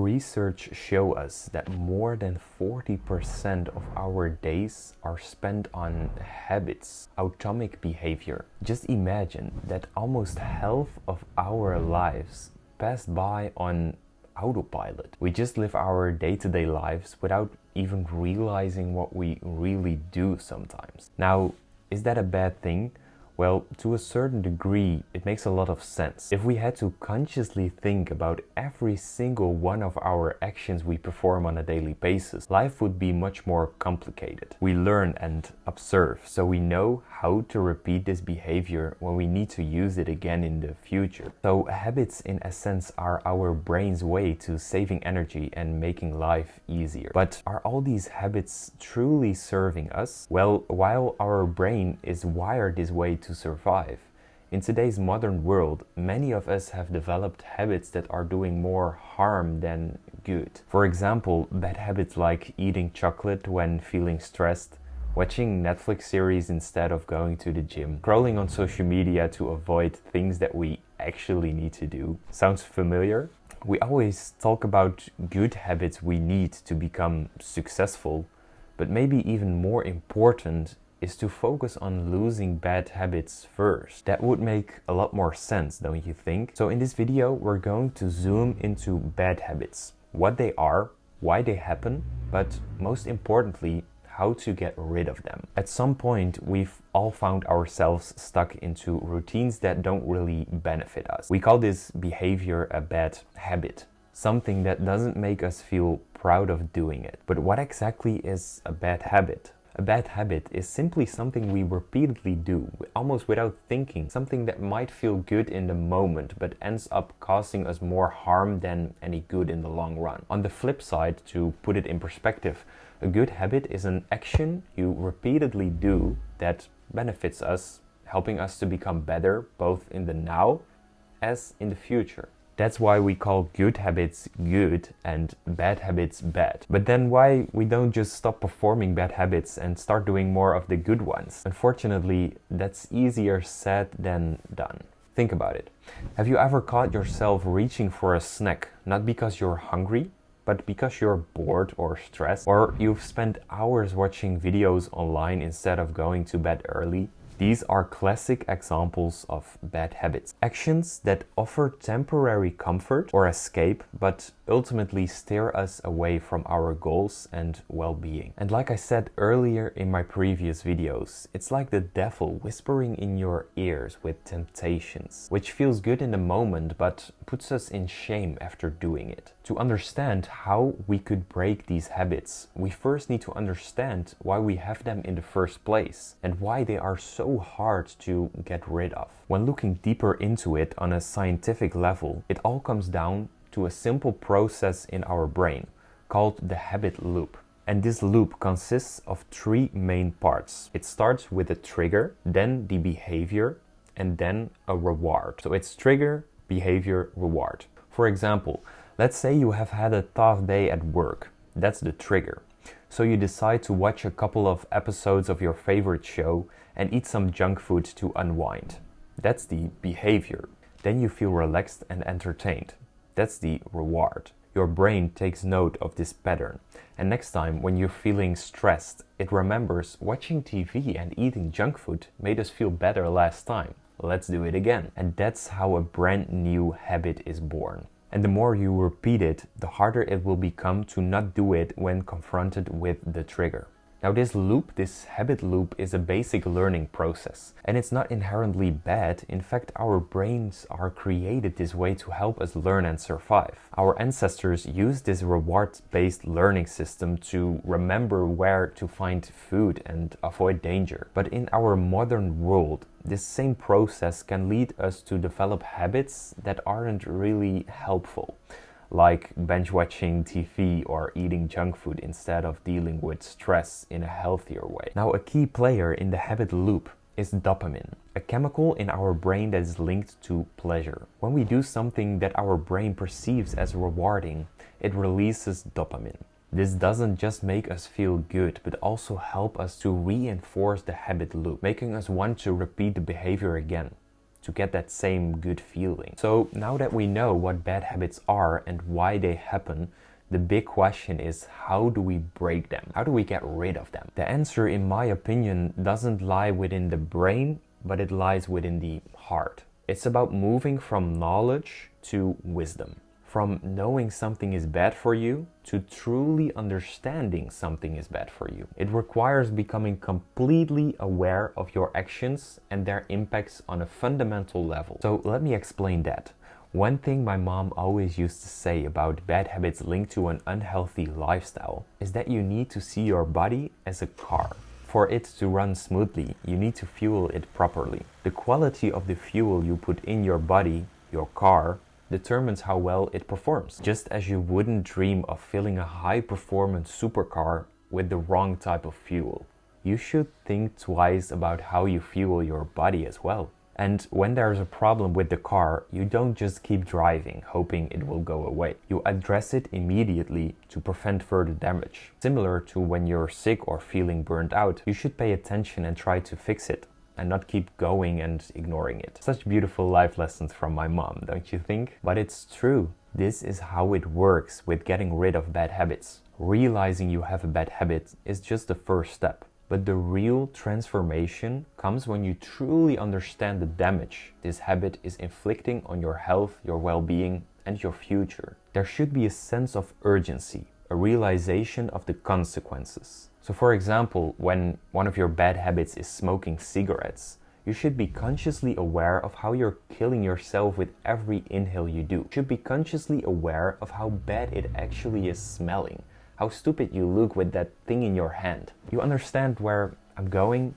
research shows us that more than 40% of our days are spent on habits, autonomic behavior. Just imagine that almost half of our lives pass by on autopilot. We just live our day-to-day lives without even realizing what we really do sometimes. Now, is that a bad thing? Well, to a certain degree, it makes a lot of sense. If we had to consciously think about every single one of our actions we perform on a daily basis, life would be much more complicated. We learn and observe, so we know how to repeat this behavior when we need to use it again in the future. So habits, in essence, are our brain's way to saving energy and making life easier. But are all these habits truly serving us? Well, while our brain is wired this way to survive, in today's modern world, many of us have developed habits that are doing more harm than good. For example, bad habits like eating chocolate when feeling stressed, watching Netflix series instead of going to the gym, scrolling on social media to avoid things that we actually need to do. Sounds familiar? We always talk about good habits we need to become successful, but maybe even more important is to focus on losing bad habits first. That would make a lot more sense, don't you think? So in this video, we're going to zoom into bad habits, what they are, why they happen, but most importantly, how to get rid of them. At some point, we've all found ourselves stuck into routines that don't really benefit us. We call this behavior a bad habit, something that doesn't make us feel proud of doing it. But what exactly is a bad habit? A bad habit is simply something we repeatedly do, almost without thinking, something that might feel good in the moment, but ends up causing us more harm than any good in the long run. On the flip side, to put it in perspective, a good habit is an action you repeatedly do that benefits us, helping us to become better, both in the now as in the future. That's why we call good habits good and bad habits bad. But then why we don't just stop performing bad habits and start doing more of the good ones? Unfortunately, that's easier said than done. Think about it. Have you ever caught yourself reaching for a snack, not because you're hungry, but because you're bored or stressed? Or you've spent hours watching videos online instead of going to bed early? These are classic examples of bad habits. Actions that offer temporary comfort or escape, but ultimately steer us away from our goals and well-being. And like I said earlier in my previous videos, it's like the devil whispering in your ears with temptations, which feels good in the moment, but puts us in shame after doing it. To understand how we could break these habits, we first need to understand why we have them in the first place and why they are so hard to get rid of. When looking deeper into it on a scientific level, it all comes down to a simple process in our brain called the habit loop. And this loop consists of three main parts. It starts with a trigger, then the behavior, and then a reward. So it's trigger, behavior, reward. For example, let's say you have had a tough day at work. That's the trigger. So you decide to watch a couple of episodes of your favorite show and eat some junk food to unwind. That's the behavior. Then you feel relaxed and entertained. That's the reward. Your brain takes note of this pattern, and next time when you're feeling stressed, it remembers watching TV and eating junk food made us feel better last time. Let's do it again. And that's how a brand new habit is born. And the more you repeat it, the harder it will become to not do it when confronted with the trigger. Now this loop, this habit loop, is a basic learning process, and it's not inherently bad. In fact, our brains are created this way to help us learn and survive. Our ancestors used this reward-based learning system to remember where to find food and avoid danger. But in our modern world, this same process can lead us to develop habits that aren't really helpful, like binge watching TV or eating junk food instead of dealing with stress in a healthier way. Now, a key player in the habit loop is dopamine, a chemical in our brain that is linked to pleasure. When we do something that our brain perceives as rewarding, it releases dopamine. This doesn't just make us feel good, but also help us to reinforce the habit loop, making us want to repeat the behavior again. to get that same good feeling. So now that we know what bad habits are and why they happen, the big question is, how do we break them? How do we get rid of them? The answer, in my opinion, doesn't lie within the brain, but it lies within the heart. It's about moving from knowledge to wisdom. From knowing something is bad for you to truly understanding something is bad for you. It requires becoming completely aware of your actions and their impacts on a fundamental level. So let me explain that. One thing my mom always used to say about bad habits linked to an unhealthy lifestyle is that you need to see your body as a car. For it to run smoothly, you need to fuel it properly. The quality of the fuel you put in your body, your car, determines how well it performs. Just as you wouldn't dream of filling a high-performance supercar with the wrong type of fuel. You should think twice about how you fuel your body as well. And when there's a problem with the car, you don't just keep driving, hoping it will go away. You address it immediately to prevent further damage. Similar to when you're sick or feeling burnt out, you should pay attention and try to fix it, and not keep going and ignoring it. Such beautiful life lessons from my mom, don't you think? But it's true. This is how it works with getting rid of bad habits. Realizing you have a bad habit is just the first step. But the real transformation comes when you truly understand the damage this habit is inflicting on your health, your well-being, and your future. There should be a sense of urgency, a realization of the consequences. So for example, when one of your bad habits is smoking cigarettes, you should be consciously aware of how you're killing yourself with every inhale you do. You should be consciously aware of how bad it actually is smelling, how stupid you look with that thing in your hand. You understand where I'm going?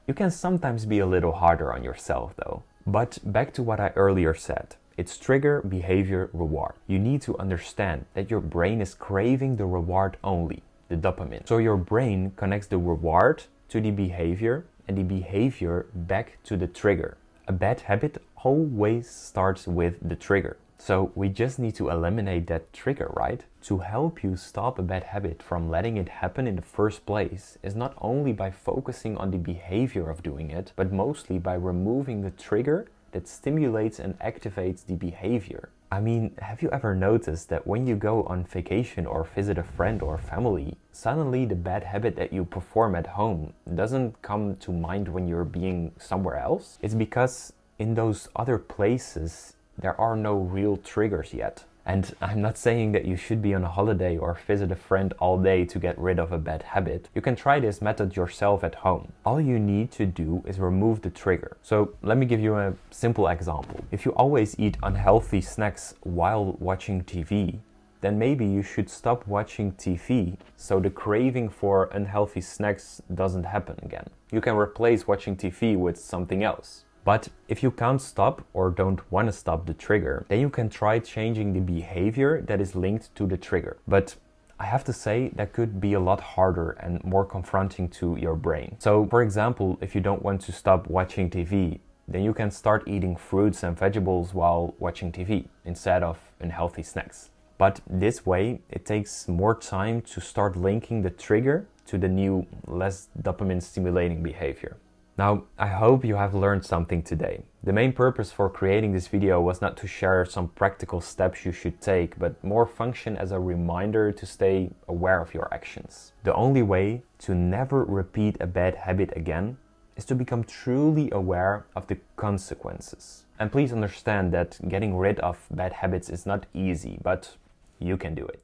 You can sometimes be a little harder on yourself though. But back to what I earlier said. It's trigger, behavior, reward. You need to understand that your brain is craving the reward only, the dopamine. So your brain connects the reward to the behavior and the behavior back to the trigger. A bad habit always starts with the trigger. So we just need to eliminate that trigger, right? To help you stop a bad habit from letting it happen in the first place is not only by focusing on the behavior of doing it, but mostly by removing the trigger that stimulates and activates the behavior. I mean, have you ever noticed that when you go on vacation or visit a friend or family, suddenly the bad habit that you perform at home doesn't come to mind when you're being somewhere else? It's because in those other places, there are no real triggers yet. And I'm not saying that you should be on a holiday or visit a friend all day to get rid of a bad habit. You can try this method yourself at home. All you need to do is remove the trigger. So let me give you a simple example. If you always eat unhealthy snacks while watching TV, then maybe you should stop watching TV so the craving for unhealthy snacks doesn't happen again. You can replace watching TV with something else. But if you can't stop or don't want to stop the trigger, then you can try changing the behavior that is linked to the trigger. But I have to say that could be a lot harder and more confronting to your brain. So for example, if you don't want to stop watching TV, then you can start eating fruits and vegetables while watching TV instead of unhealthy snacks. But this way, it takes more time to start linking the trigger to the new, less dopamine stimulating behavior. Now, I hope you have learned something today. The main purpose for creating this video was not to share some practical steps you should take, but more function as a reminder to stay aware of your actions. The only way to never repeat a bad habit again is to become truly aware of the consequences. And please understand that getting rid of bad habits is not easy, but you can do it.